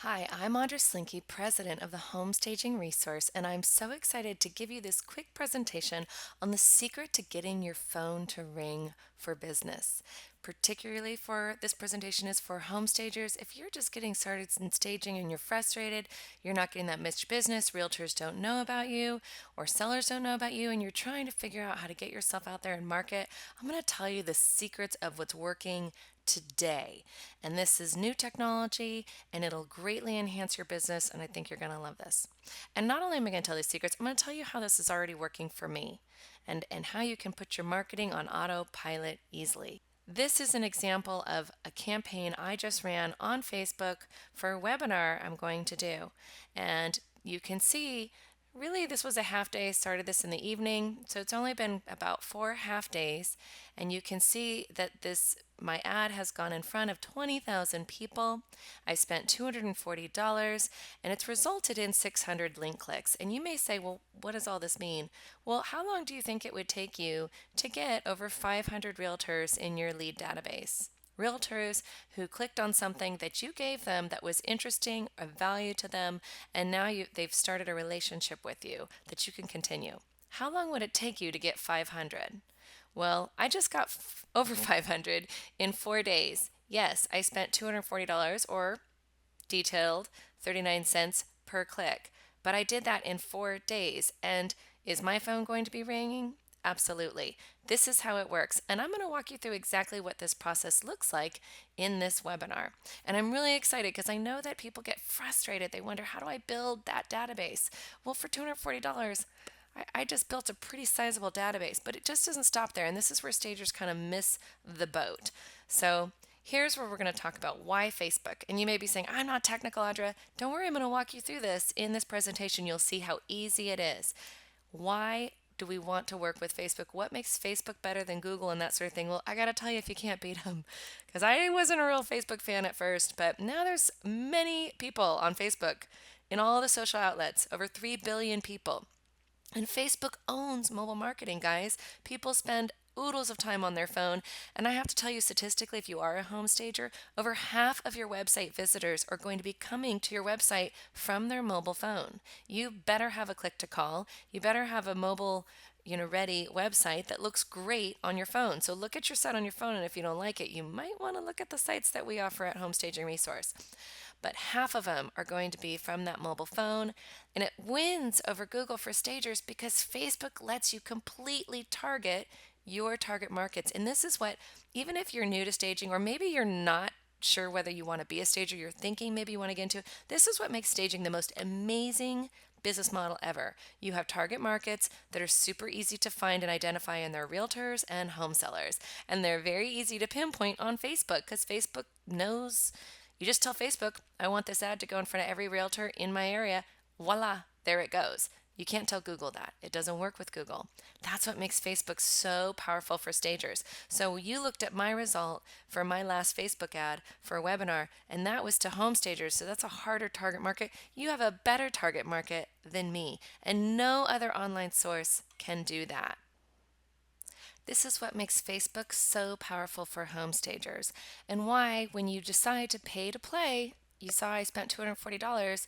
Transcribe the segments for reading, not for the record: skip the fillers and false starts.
Hi, I'm Audra Slinky, president of the Home Staging Resource, and I'm so excited to give you this quick presentation on the secret to getting your phone to ring for business. Particularly for this presentation is for home stagers. If you're just getting started in staging and you're frustrated, you're not getting that much business, realtors don't know about you, or sellers don't know about you, and you're trying to figure out how to get yourself out there and market, I'm going to tell you the secrets of what's working today. And this is new technology and it'll greatly enhance your business. And I think you're going to love this. And not only am I going to tell you secrets, I'm going to tell you how this is already working for me and how you can put your marketing on autopilot easily. This is an example of a campaign I just ran on Facebook for a webinar I'm going to do. And you can see really this was a half day, started this in the evening, so it's only been about 4 half days, and you can see that my ad has gone in front of 20,000 people. I spent $240 and it's resulted in 600 link clicks. And you may say, well, what does all this mean? Well, how long do you think it would take you to get over 500 realtors in your lead database? Realtors who clicked on something that you gave them that was interesting, of value to them, and now they've started a relationship with you that you can continue. How long would it take you to get 500? Well, I just got over 500 in 4 days. Yes, I spent $240 or detailed 39 cents per click, but I did that in 4 days. And is my phone going to be ringing? Absolutely. This is how it works. And I'm going to walk you through exactly what this process looks like in this webinar. And I'm really excited because I know that people get frustrated. They wonder, how do I build that database? Well, for $240, I just built a pretty sizable database, but it just doesn't stop there. And this is where stagers kind of miss the boat. So here's where we're going to talk about why Facebook. And you may be saying, I'm not technical, Audra. Don't worry, I'm going to walk you through this in this presentation. You'll see how easy it is. Why do we want to work with Facebook? What makes Facebook better than Google and that sort of thing? Well, I got to tell you if you can't beat them. Because I wasn't a real Facebook fan at first, but now there's many people on Facebook in all the social outlets, over 3 billion people. And Facebook owns mobile marketing, guys. People spend oodles of time on their phone. And I have to tell you, statistically, if you are a home stager, over half of your website visitors are going to be coming to your website from their mobile phone. You better have a click to call. You better have a mobile ready website that looks great on your phone. So look at your site on your phone, and if you don't like it, you might want to look at the sites that we offer at Home Staging Resource. But half of them are going to be from that mobile phone, and it wins over Google for stagers because Facebook lets you completely target your target markets. And this is what, even if you're new to staging, or maybe you're not sure whether you want to be a stager, you're thinking maybe you want to get into, this is what makes staging the most amazing business model ever. You have target markets that are super easy to find and identify, and they're realtors and home sellers. And they're very easy to pinpoint on Facebook because Facebook knows. You just tell Facebook, I want this ad to go in front of every realtor in my area. Voila, there it goes. You can't tell Google that. It doesn't work with Google. That's what makes Facebook so powerful for stagers. So you looked at my result for my last Facebook ad for a webinar, and that was to home stagers. So that's a harder target market. You have a better target market than me, and no other online source can do that. This is what makes Facebook so powerful for home stagers, and why, when you decide to pay to play, you saw I spent $240,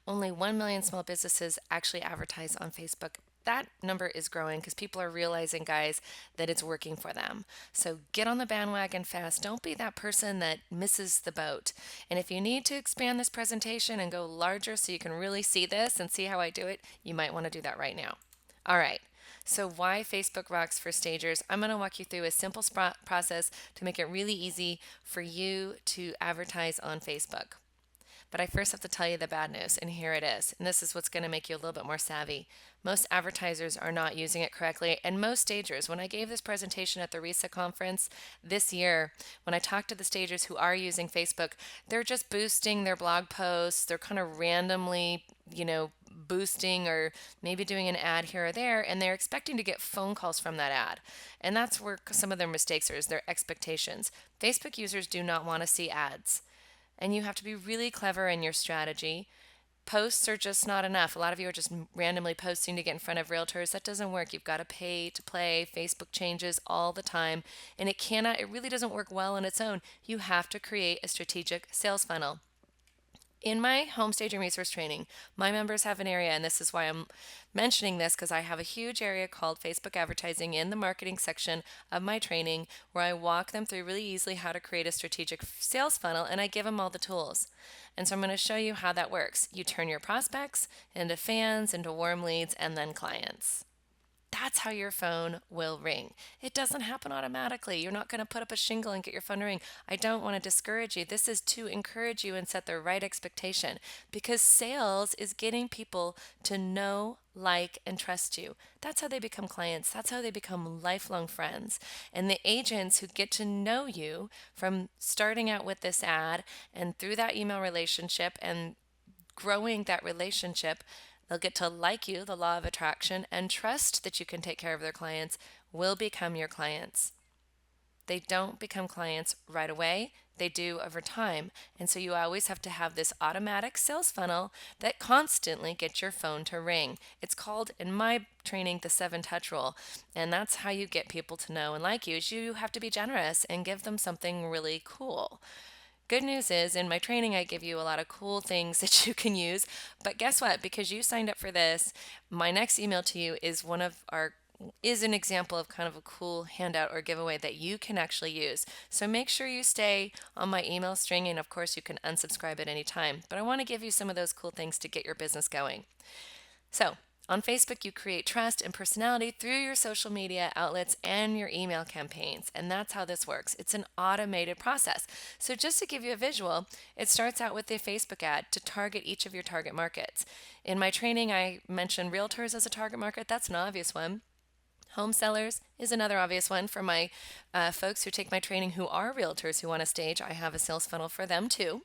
only 1 million small businesses actually advertise on Facebook. That number is growing because people are realizing, guys, that it's working for them. So get on the bandwagon fast. Don't be that person that misses the boat. And if you need to expand this presentation and go larger so you can really see this and see how I do it, you might want to do that right now. All right. So why Facebook rocks for stagers? I'm going to walk you through a simple process to make it really easy for you to advertise on Facebook. But I first have to tell you the bad news, and here it is. And this is what's going to make you a little bit more savvy. Most advertisers are not using it correctly, and most stagers, when I gave this presentation at the RESA conference this year, when I talked to the stagers who are using Facebook, they're just boosting their blog posts. They're kind of randomly, boosting or maybe doing an ad here or there, and they're expecting to get phone calls from that ad. And that's where some of their mistakes are, is their expectations. Facebook users do not want to see ads. And you have to be really clever in your strategy. Posts are just not enough. A lot of you are just randomly posting to get in front of realtors. That doesn't work. You've got to pay to play. Facebook changes all the time, and it really doesn't work well on its own. You have to create a strategic sales funnel. In my home staging resource training, my members have an area, and this is why I'm mentioning this because I have a huge area called Facebook advertising in the marketing section of my training where I walk them through really easily how to create a strategic sales funnel, and I give them all the tools. And so I'm going to show you how that works. You turn your prospects into fans, into warm leads, and then clients. That's how your phone will ring. It doesn't happen automatically. You're not going to put up a shingle and get your phone to ring. I don't want to discourage you. This is to encourage you and set the right expectation because sales is getting people to know, like, and trust you. That's how they become clients. That's how they become lifelong friends. And the agents who get to know you from starting out with this ad and through that email relationship and growing that relationship, they'll get to like you, the law of attraction, and trust that you can take care of their clients will become your clients. They don't become clients right away. They do over time. And so you always have to have this automatic sales funnel that constantly gets your phone to ring. It's called, in my training, the 7-touch rule. And that's how you get people to know and like you is you have to be generous and give them something really cool. Good news is in my training, I give you a lot of cool things that you can use. But guess what? Because you signed up for this, my next email to you is an example of kind of a cool handout or giveaway that you can actually use. So make sure you stay on my email string, and of course you can unsubscribe at any time. But I want to give you some of those cool things to get your business going. So on Facebook, you create trust and personality through your social media outlets and your email campaigns. And that's how this works. It's an automated process. So just to give you a visual, it starts out with a Facebook ad to target each of your target markets. In my training, I mentioned realtors as a target market. That's an obvious one. Home sellers is another obvious one for my folks who take my training who are realtors who want to stage. I have a sales funnel for them too.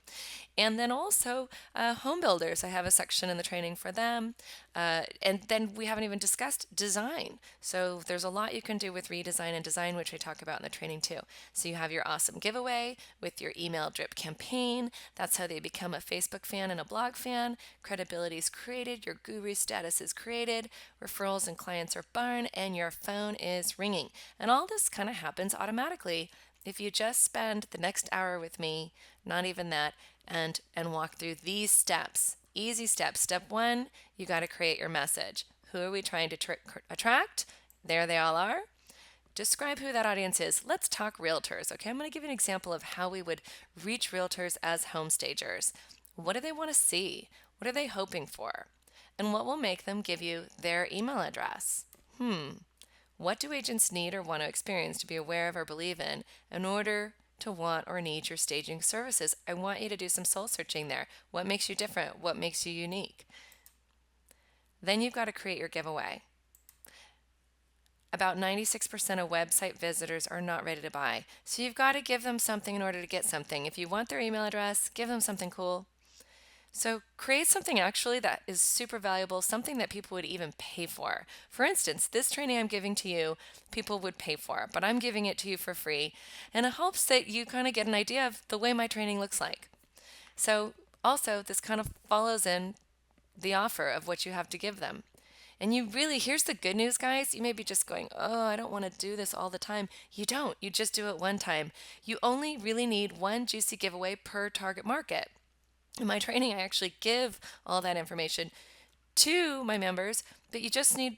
And then also home builders. I have a section in the training for them. And then we haven't even discussed design. So there's a lot you can do with redesign and design, which I talk about in the training too. So you have your awesome giveaway with your email drip campaign. That's how they become a Facebook fan and a blog fan. Credibility is created. Your guru status is created. Referrals and clients are born, and your phone is ringing. And all this kind of happens automatically if you just spend the next hour with me, not even that, and walk through these steps. Easy steps. Step 1, you got to create your message. Who are we trying to attract? There they all are. Describe who that audience is. Let's talk realtors. Okay, I'm going to give you an example of how we would reach realtors as home stagers. What do they want to see? What are they hoping for? And what will make them give you their email address? What do agents need or want to experience to be aware of or believe in order to want or need your staging services? I want you to do some soul searching there. What makes you different? What makes you unique? Then you've got to create your giveaway. About 96% of website visitors are not ready to buy. So you've got to give them something in order to get something. If you want their email address, give them something cool. So create something actually that is super valuable, something that people would even pay for. For instance, this training I'm giving to you, people would pay for, but I'm giving it to you for free. And it helps that you kind of get an idea of the way my training looks like. So also, this kind of follows in the offer of what you have to give them. And here's the good news, guys. You may be just going, oh, I don't want to do this all the time. You don't. You just do it one time. You only really need one juicy giveaway per target market. In my training, I actually give all that information to my members, but you just need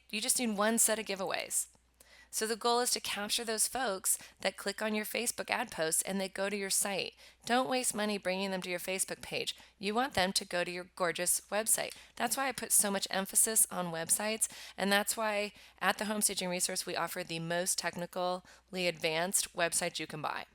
one set of giveaways. So the goal is to capture those folks that click on your Facebook ad posts and they go to your site. Don't waste money bringing them to your Facebook page. You want them to go to your gorgeous website. That's why I put so much emphasis on websites, and that's why at the Home Staging Resource we offer the most technically advanced websites you can buy.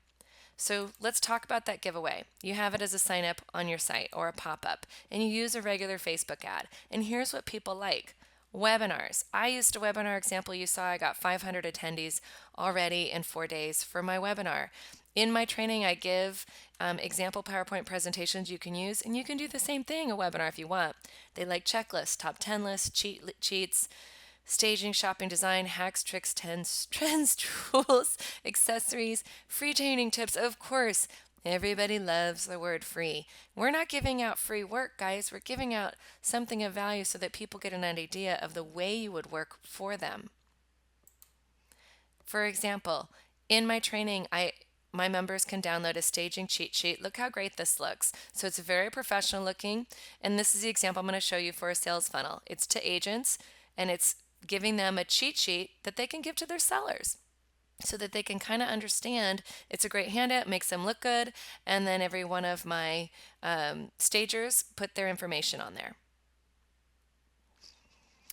So let's talk about that giveaway. You have it as a sign up on your site or a pop-up, and you use a regular Facebook ad. And here's what people like. Webinars. I used a webinar example you saw. I got 500 attendees already in 4 days for my webinar. In my training, I give example PowerPoint presentations you can use, and you can do the same thing, a webinar if you want. They like checklists, top 10 lists, cheats, staging, shopping, design, hacks, tricks, trends, tools, accessories, free training tips. Of course, everybody loves the word free. We're not giving out free work, guys. We're giving out something of value so that people get an idea of the way you would work for them. For example, in my training, my members can download a staging cheat sheet. Look how great this looks. So it's very professional looking. And this is the example I'm going to show you for a sales funnel. It's to agents, and it's giving them a cheat sheet that they can give to their sellers so that they can kind of understand. It's a great handout, makes them look good, and then every one of my stagers put their information on there.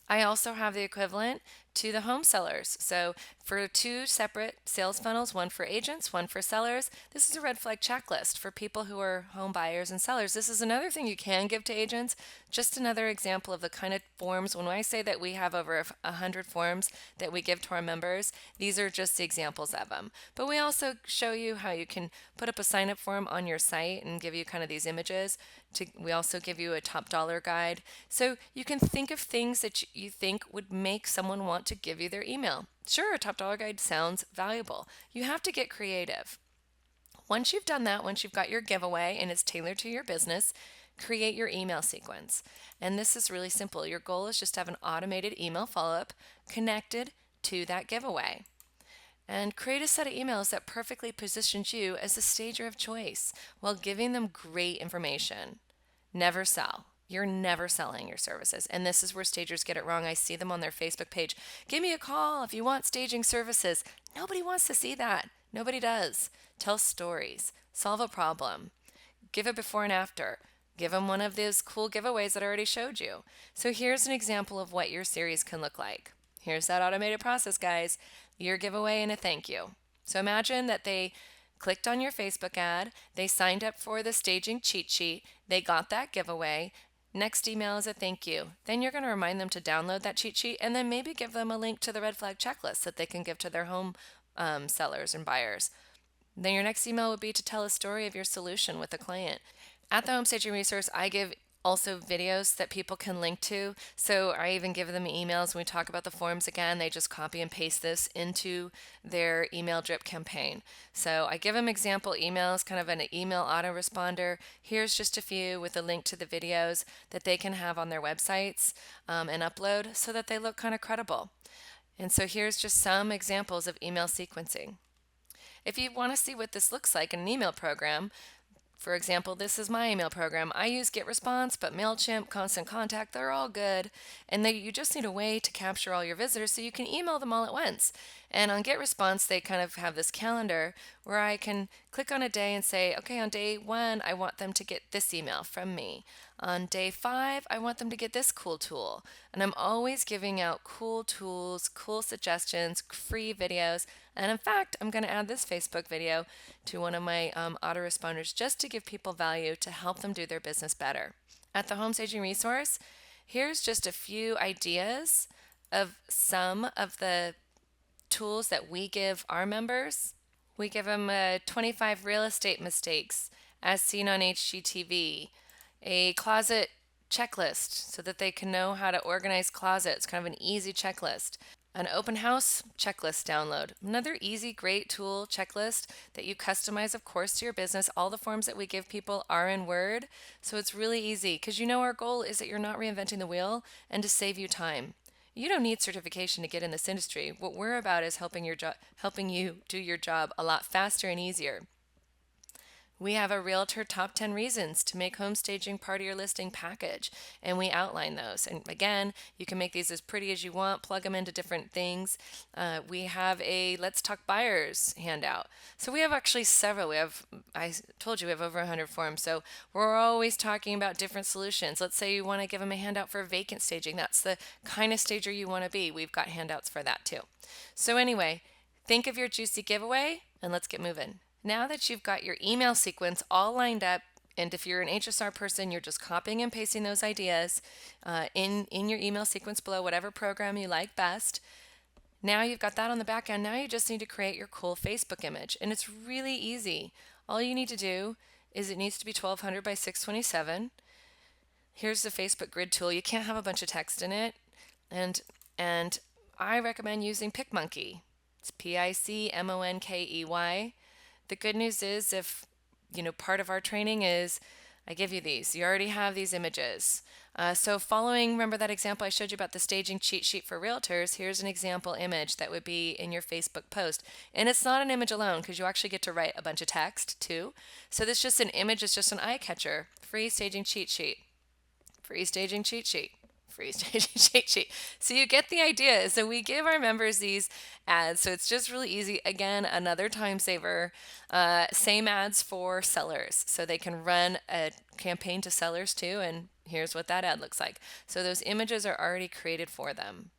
I also have the equivalent to the home sellers. So for two separate sales funnels, one for agents, one for sellers, this is a red flag checklist for people who are home buyers and sellers. This is another thing you can give to agents. Just another example of the kind of forms. When I say that we have over 100 forms that we give to our members, these are just the examples of them. But we also show you how you can put up a sign up form on your site and give you kind of these images. We also give you a top dollar guide. So you can think of things that you think would make someone want to give you their email. Sure, a top dollar guide sounds valuable. You have to get creative. Once you've done that, once you've got your giveaway and it's tailored to your business, create your email sequence. And this is really simple. Your goal is just to have an automated email follow-up connected to that giveaway. And create a set of emails that perfectly positions you as the stager of choice while giving them great information. Never sell. You're never selling your services. And this is where stagers get it wrong. I see them on their Facebook page. Give me a call if you want staging services. Nobody wants to see that. Nobody does. Tell stories. Solve a problem. Give a before and after. Give them one of those cool giveaways that I already showed you. So here's an example of what your series can look like. Here's that automated process, guys. Your giveaway and a thank you. So imagine that they clicked on your Facebook ad, they signed up for the staging cheat sheet, they got that giveaway. Next email is a thank you. Then you're going to remind them to download that cheat sheet and then maybe give them a link to the red flag checklist that they can give to their home sellers and buyers. Then your next email would be to tell a story of your solution with a client. At the Home Staging Resource, I give also videos that people can link to. So I even give them emails when we talk about the forms again. They just copy and paste this into their email drip campaign. So I give them example emails, kind of an email autoresponder. Here's just a few with a link to the videos that they can have on their websites and upload so that they look kind of credible. And so here's just some examples of email sequencing. If you want to see what this looks like in an email program, for example, this is my email program. I use GetResponse, but MailChimp, Constant Contact, they're all good. And you just need a way to capture all your visitors so you can email them all at once. And on GetResponse, they kind of have this calendar where I can click on a day and say, okay, on day 1, I want them to get this email from me. On day 5, I want them to get this cool tool. And I'm always giving out cool tools, cool suggestions, free videos. And in fact, I'm going to add this Facebook video to one of my autoresponders just to give people value to help them do their business better. At the Home Staging Resource, here's just a few ideas of some of the tools that we give our members. We give them 25 real estate mistakes as seen on HGTV, a closet checklist so that they can know how to organize closets, kind of an easy checklist. An open house checklist download. Another easy, great tool checklist that you customize, of course, to your business. All the forms that we give people are in Word, so it's really easy because our goal is that you're not reinventing the wheel and to save you time. You don't need certification to get in this industry. What we're about is helping you do your job a lot faster and easier. We have a Realtor Top 10 Reasons to make home staging part of your listing package, and we outline those. And again, you can make these as pretty as you want, plug them into different things. We have a Let's Talk Buyers handout. So we have actually several. I told you we have over 100 forms. So we're always talking about different solutions. Let's say you want to give them a handout for vacant staging. That's the kind of stager you want to be. We've got handouts for that too. So anyway, think of your juicy giveaway and let's get moving. Now that you've got your email sequence all lined up, and if you're an HSR person, you're just copying and pasting those ideas in your email sequence below, whatever program you like best. Now you've got that on the back end. Now you just need to create your cool Facebook image. And it's really easy. All you need to do is it needs to be 1200 by 627. Here's the Facebook grid tool. You can't have a bunch of text in it. And I recommend using PicMonkey. It's PICMONKEY. The good news is if part of our training is I give you these. You already have these images. So following, remember that example I showed you about the staging cheat sheet for realtors? Here's an example image that would be in your Facebook post. And it's not an image alone because you actually get to write a bunch of text too. So this just an image, it's just an eye catcher. Free staging cheat sheet. Free staging cheat sheet. Free staging cheat sheet. So you get the idea. So we give our members these ads. So it's just really easy. Again, another time saver. Same ads for sellers. So they can run a campaign to sellers too. And here's what that ad looks like. So those images are already created for them.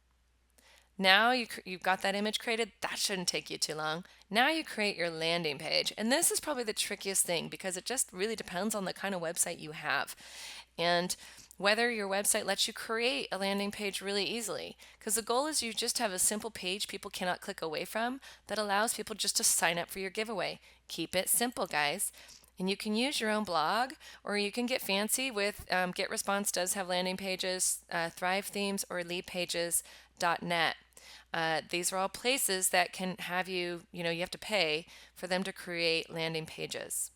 Now you've got that image created. That shouldn't take you too long. Now you create your landing page. And this is probably the trickiest thing because it just really depends on the kind of website you have and whether your website lets you create a landing page really easily. Because the goal is you just have a simple page people cannot click away from that allows people just to sign up for your giveaway. Keep it simple, guys. And you can use your own blog, or you can get fancy with GetResponse does have landing pages, Thrive Themes, or LeadPages.net. These are all places that can have you have to pay for them to create landing pages.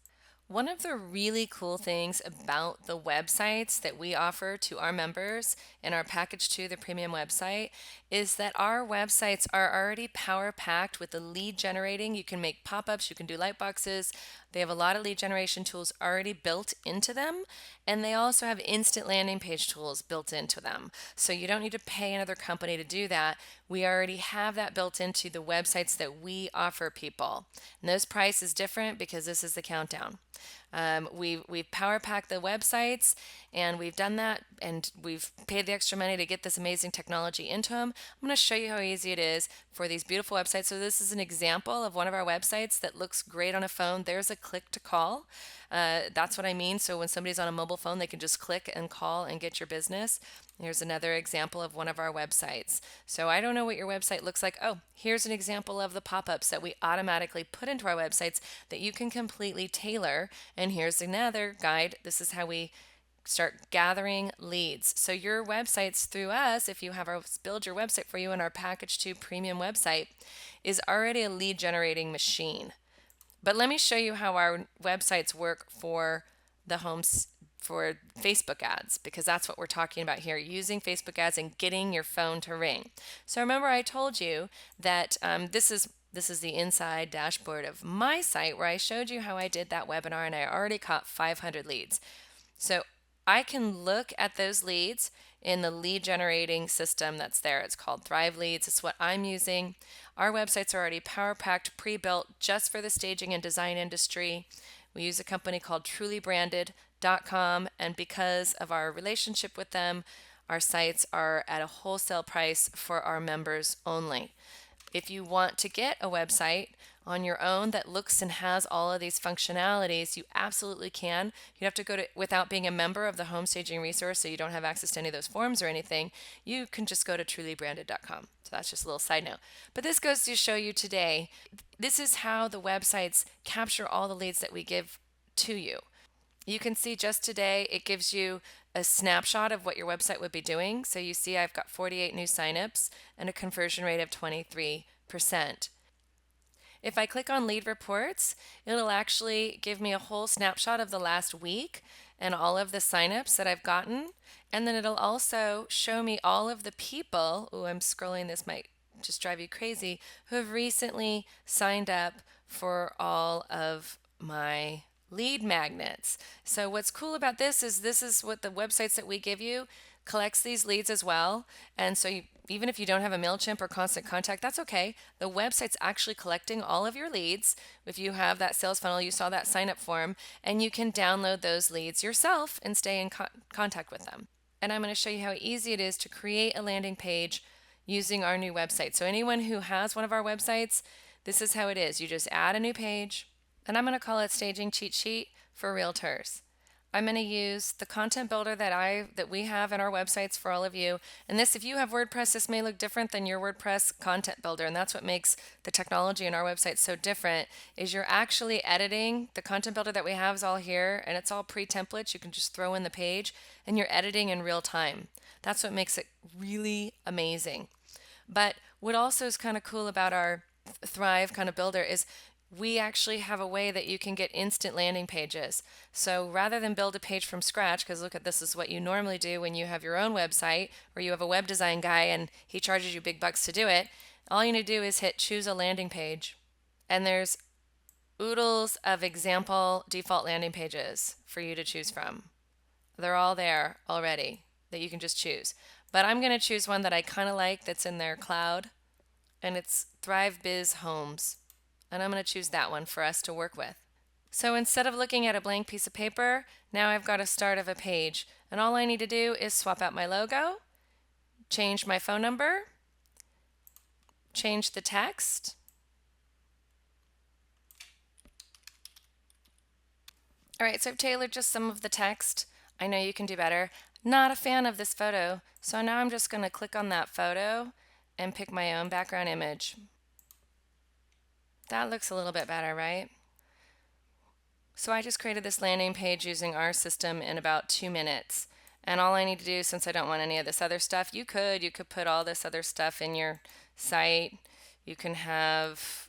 One of the really cool things about the websites that we offer to our members in our package 2, the premium website, is that our websites are already power packed with the lead generating. You can make pop-ups, you can do light boxes. They have a lot of lead generation tools already built into them, and they also have instant landing page tools built into them. So you don't need to pay another company to do that. We already have that built into the websites that we offer people. And those price is different because this is the countdown. We've power packed the websites, and we've done that, and we've paid the extra money to get this amazing technology into them. I'm going to show you how easy it is for these beautiful websites. So this is an example of one of our websites that looks great on a phone. There's a click to call. That's what I mean. So when somebody's on a mobile phone, they can just click and call and get your business. Here's another example of one of our websites. So I don't know what your website looks like. Oh, here's an example of the pop-ups that we automatically put into our websites that you can completely tailor. And here's another guide. This is how we start gathering leads. So your websites through us, if you have us build your website for you in our package 2 premium website, is already a lead generating machine. But let me show you how our websites work for the homes for Facebook ads, because that's what we're talking about here, using Facebook ads and getting your phone to ring. So remember I told you that this is the inside dashboard of my site where I showed you how I did that webinar, and I already caught 500 leads. So I can look at those leads in the lead generating system that's there. It's called Thrive Leads. It's what I'm using. Our websites are already power packed, pre-built just for the staging and design industry. We use a company called trulybranded.com, and because of our relationship with them, our sites are at a wholesale price for our members only. If you want to get a website on your own that looks and has all of these functionalities, you absolutely can. You have to go to, without being a member of the Home Staging Resource, so you don't have access to any of those forms or anything, you can just go to trulybranded.com. So that's just a little side note. But this goes to show you today, this is how the websites capture all the leads that we give to you. You can see just today, it gives you a snapshot of what your website would be doing. So you see I've got 48 new signups and a conversion rate of 23%. If I click on lead reports, it'll actually give me a whole snapshot of the last week and all of the signups that I've gotten. And then it'll also show me all of the people, oh, I'm scrolling, this might just drive you crazy, who have recently signed up for all of my lead magnets. So what's cool about this is what the websites that we give you collects these leads as well. And so even if you don't have a MailChimp or Constant Contact, that's okay. The website's actually collecting all of your leads. If you have that sales funnel, you saw that sign up form, and you can download those leads yourself and stay in contact with them. And I'm going to show you how easy it is to create a landing page using our new website. So anyone who has one of our websites, this is how it is. You just add a new page, and I'm going to call it Staging Cheat Sheet for Realtors. I'm going to use the content builder that we have in our websites for all of you. And this, if you have WordPress, this may look different than your WordPress content builder. And that's what makes the technology in our website so different, is you're actually editing. The content builder that we have is all here, and it's all pre-templates. You can just throw in the page, and you're editing in real time. That's what makes it really amazing. But what also is kind of cool about our Thrive kind of builder is we actually have a way that you can get instant landing pages. So rather than build a page from scratch, because look at this is what you normally do when you have your own website or you have a web design guy and he charges you big bucks to do it, all you need to do is hit choose a landing page. And there's oodles of example default landing pages for you to choose from. They're all there already that you can just choose. But I'm going to choose one that I kind of like that's in their cloud, and it's Thrive Biz Homes. And I'm going to choose that one for us to work with. So instead of looking at a blank piece of paper, now I've got a start of a page. And all I need to do is swap out my logo, change my phone number, change the text. All right, so I've tailored just some of the text. I know you can do better. Not a fan of this photo, so now I'm just going to click on that photo and pick my own background image. That looks a little bit better, right? So I just created this landing page using our system in about 2 minutes. And all I need to do, since I don't want any of this other stuff, you could put all this other stuff in your site. You can have,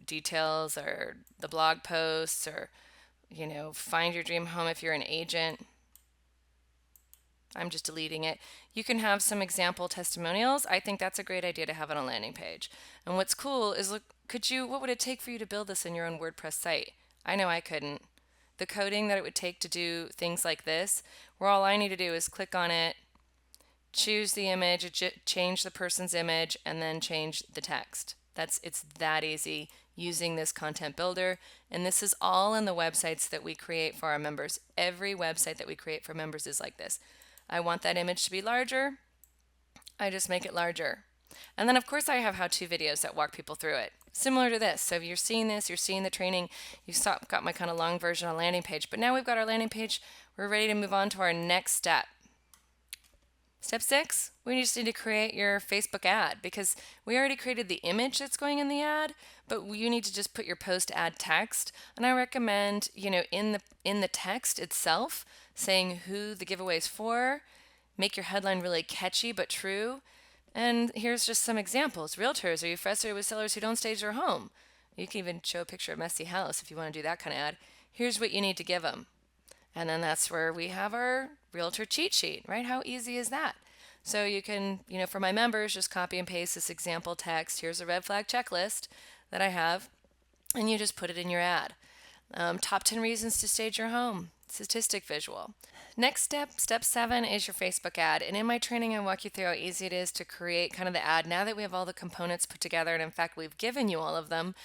details or the blog posts or, find your dream home if you're an agent. I'm just deleting it. You can have some example testimonials. I think that's a great idea to have on a landing page. And what's cool is, look, what would it take for you to build this in your own WordPress site? I know I couldn't. The coding that it would take to do things like this, where all I need to do is click on it, choose the image, change the person's image, and then change the text. It's that easy using this content builder. And this is all in the websites that we create for our members. Every website that we create for members is like this. I want that image to be larger. I just make it larger. And then of course I have how-to videos that walk people through it. Similar to this. So if you're seeing this, you're seeing the training, you've got my kind of long version on landing page. But now we've got our landing page. We're ready to move on to our next step. Step 6, we just need to create your Facebook ad because we already created the image that's going in the ad, but you need to just put your post ad text. And I recommend, in the text itself, saying who the giveaway is for, make your headline really catchy but true. And here's just some examples. Realtors, are you frustrated with sellers who don't stage their home? You can even show a picture of a messy house if you want to do that kind of ad. Here's what you need to give them. And then that's where we have our realtor cheat sheet, right? How easy is that? So you can, for my members, just copy and paste this example text. Here's a red flag checklist that I have, and you just put it in your ad. Top 10 reasons to stage your home, statistic visual. Next step, step 7, is your Facebook ad. And in my training, I walk you through how easy it is to create kind of the ad now that we have all the components put together. And in fact, we've given you all of them.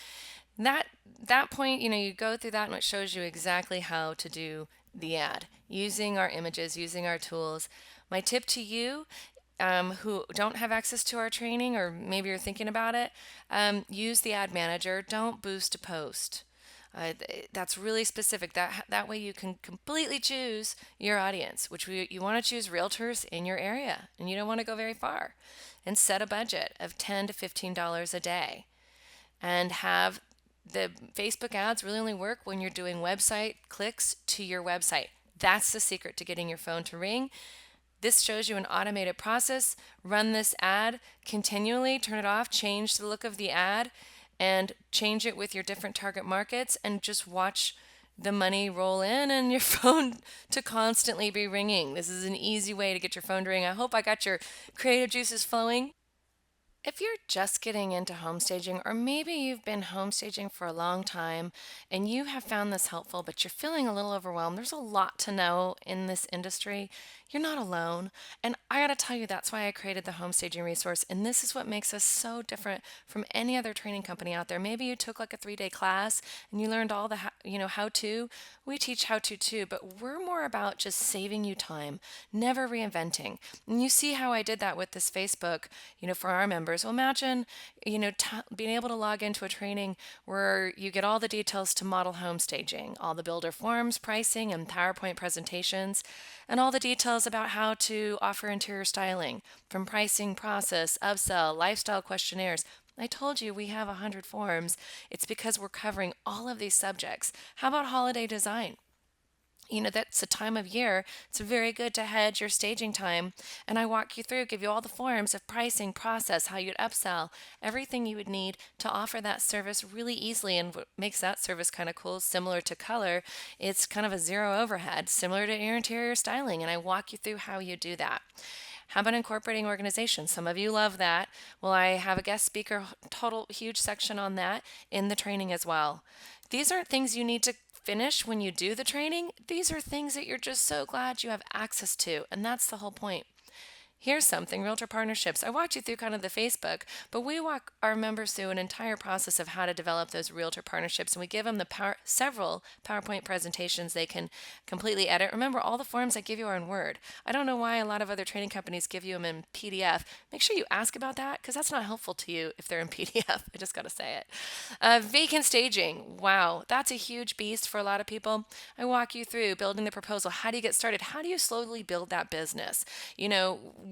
That point, you go through that and it shows you exactly how to do the ad using our images, using our tools. My tip to you who don't have access to our training, or maybe you're thinking about it, use the ad manager. Don't boost a post. That's really specific. That way you can completely choose your audience, which you want to choose realtors in your area, and you don't want to go very far. And set a budget of $10 to $15 a day, and have the Facebook ads really only work when you're doing website clicks to your website. That's the secret to getting your phone to ring. This shows you an automated process. Run this ad continually, turn it off, change the look of the ad, and change it with your different target markets, and just watch the money roll in and your phone to constantly be ringing. This is an easy way to get your phone to ring. I hope I got your creative juices flowing. If you're just getting into home staging, or maybe you've been home staging for a long time and you have found this helpful, but you're feeling a little overwhelmed, there's a lot to know in this industry. You're not alone. And I got to tell you, that's why I created the home staging resource. And this is what makes us so different from any other training company out there. Maybe you took like a 3-day class and you learned all the how to. We teach how to too, but we're more about just saving you time, never reinventing. And you see how I did that with this Facebook, for our members. Well, imagine, being able to log into a training where you get all the details to model home staging, all the builder forms, pricing, and PowerPoint presentations, and all the details about how to offer interior styling, from pricing, process, upsell, lifestyle questionnaires. I told you we have 100 forms. It's because we're covering all of these subjects. How about holiday design? That's a time of year. It's very good to hedge your staging time. And I walk you through, give you all the forms of pricing, process, how you'd upsell, everything you would need to offer that service really easily. And what makes that service kind of cool, similar to color, it's kind of a zero overhead, similar to your interior styling. And I walk you through how you do that. How about incorporating organizations? Some of you love that. Well, I have a guest speaker, total huge section on that in the training as well. These aren't things you need to finish when you do the training. These are things that you're just so glad you have access to. And that's the whole point. Here's something, Realtor Partnerships. I walked you through kind of the Facebook, but we walk our members through an entire process of how to develop those Realtor Partnerships, and we give them several PowerPoint presentations they can completely edit. Remember, all the forms I give you are in Word. I don't know why a lot of other training companies give you them in PDF. Make sure you ask about that because that's not helpful to you if they're in PDF. I just got to say it. Vacant staging. Wow, that's a huge beast for a lot of people. I walk you through building the proposal. How do you get started? How do you slowly build that business?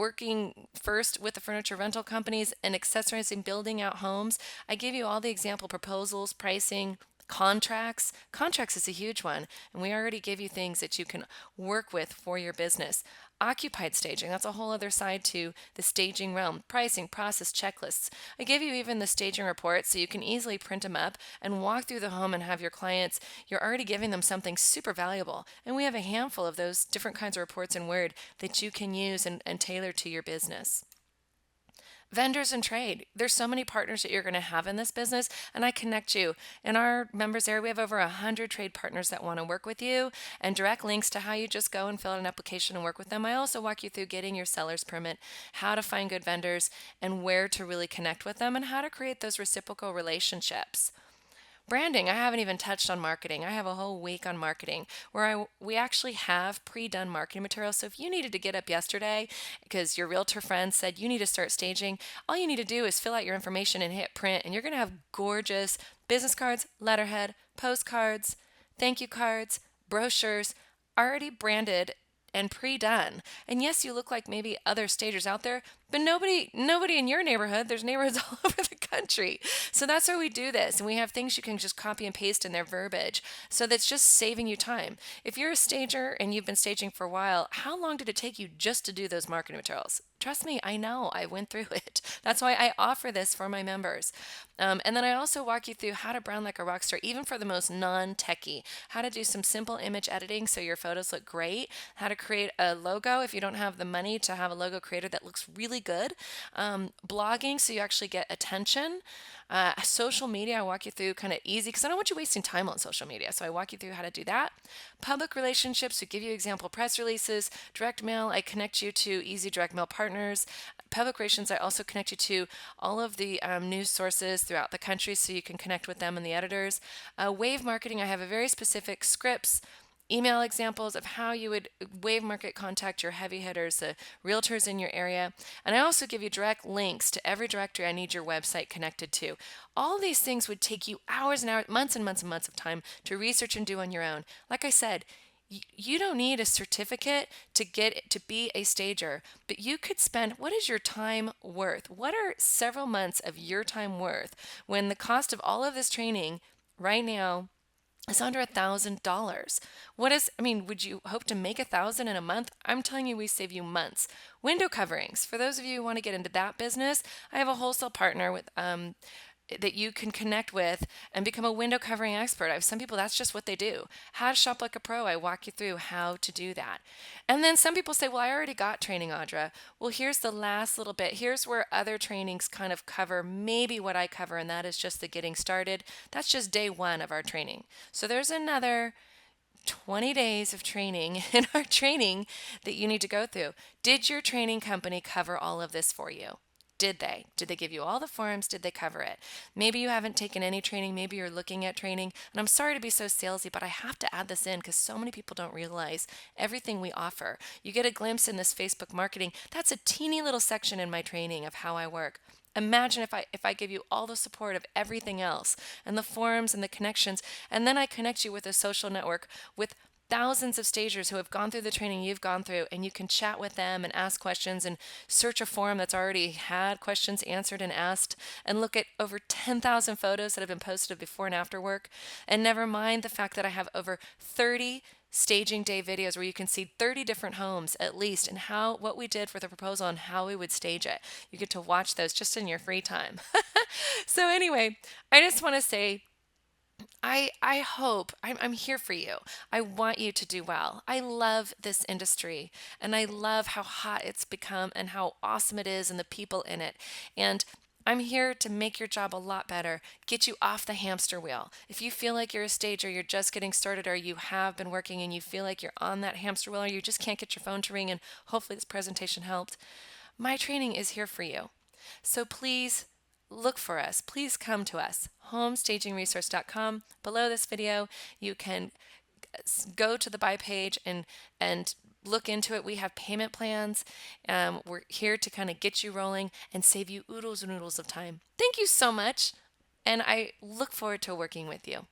Working first with the furniture rental companies and accessorizing, building out homes. I give you all the example proposals, pricing, contracts. Contracts is a huge one, and we already give you things that you can work with for your business. Occupied staging, that's a whole other side to the staging realm. Pricing, process, checklists. I give you even the staging reports so you can easily print them up and walk through the home and have your clients, you're already giving them something super valuable. And we have a handful of those different kinds of reports in Word that you can use and tailor to your business. Vendors and trade. There's so many partners that you're going to have in this business, and I connect you. In our members area, we have over 100 trade partners that want to work with you, and direct links to how you just go and fill out an application and work with them. I also walk you through getting your seller's permit, how to find good vendors, and where to really connect with them, and how to create those reciprocal relationships. Branding, I haven't even touched on marketing. I have a whole week on marketing where we actually have pre-done marketing material. So if you needed to get up yesterday because your realtor friend said you need to start staging, all you need to do is fill out your information and hit print, and you're going to have gorgeous business cards, letterhead, postcards, thank you cards, brochures, already branded and pre-done. And yes, you look like maybe other stagers out there, but nobody in your neighborhood. There's neighborhoods all over the country. So that's where we do this. And we have things you can just copy and paste in their verbiage. So that's just saving you time. If you're a stager and you've been staging for a while, how long did it take you just to do those marketing materials? Trust me, I know. I went through it. That's why I offer this for my members. And then I also walk you through how to brand like a rock star, even for the most non-techie, how to do some simple image editing so your photos look great, how to create a logo if you don't have the money to have a logo creator that looks really good, blogging so you actually get attention, social media. I walk you through kind of easy because I don't want you wasting time on social media. So I walk you through how to do that. Public relationships, we give you example press releases, direct mail. I connect you to easy direct mail partners. Public relations, I also connect you to all of the news sources throughout the country so you can connect with them and the editors. Wave marketing, I have a very specific scripts, email examples of how you would wave market contact your heavy hitters, the realtors in your area. And I also give you direct links to every directory I need your website connected to. All these things would take you hours and hours, months and months and months of time to research and do on your own. Like I said, you don't need a certificate to get to be a stager, but you could spend, what is your time worth? What are several months of your time worth when the cost of all of this training right now is under $1,000? Would you hope to make 1,000 in a month? I'm telling you, we save you months. Window coverings. For those of you who want to get into that business, I have a wholesale partner with that you can connect with and become a window covering expert. I have some people, that's just what they do. How to shop like a pro. I walk you through how to do that. And then some people say, well, I already got training, Audra. Well, here's the last little bit. Here's where other trainings kind of cover maybe what I cover, and that is just the getting started. That's just day one of our training. So there's another 20 days of training in our training that you need to go through. Did your training company cover all of this for you? Did they? Did they give you all the forms? Did they cover it? Maybe you haven't taken any training. Maybe you're looking at training. And I'm sorry to be so salesy, but I have to add this in because so many people don't realize everything we offer. You get a glimpse in this Facebook marketing. That's a teeny little section in my training of how I work. Imagine if I give you all the support of everything else and the forums and the connections, and then I connect you with a social network with thousands of stagers who have gone through the training you've gone through, and you can chat with them and ask questions and search a forum that's already had questions answered and asked, and look at over 10,000 photos that have been posted of before and after work. And never mind the fact that I have over 30 staging day videos where you can see 30 different homes at least and what we did for the proposal and how we would stage it. You get to watch those just in your free time. So anyway, I just want to say I hope I'm here for you. I want you to do well. I love this industry and I love how hot it's become and how awesome it is and the people in it. And I'm here to make your job a lot better, get you off the hamster wheel. If you feel like you're a stager, you're just getting started, or you have been working and you feel like you're on that hamster wheel, or you just can't get your phone to ring, and hopefully this presentation helped, my training is here for you. So please look for us. Please come to us. homestagingresource.com. Below this video, you can go to the buy page and look into it. We have payment plans. We're here to kind of get you rolling and save you oodles and oodles of time. Thank you so much, and I look forward to working with you.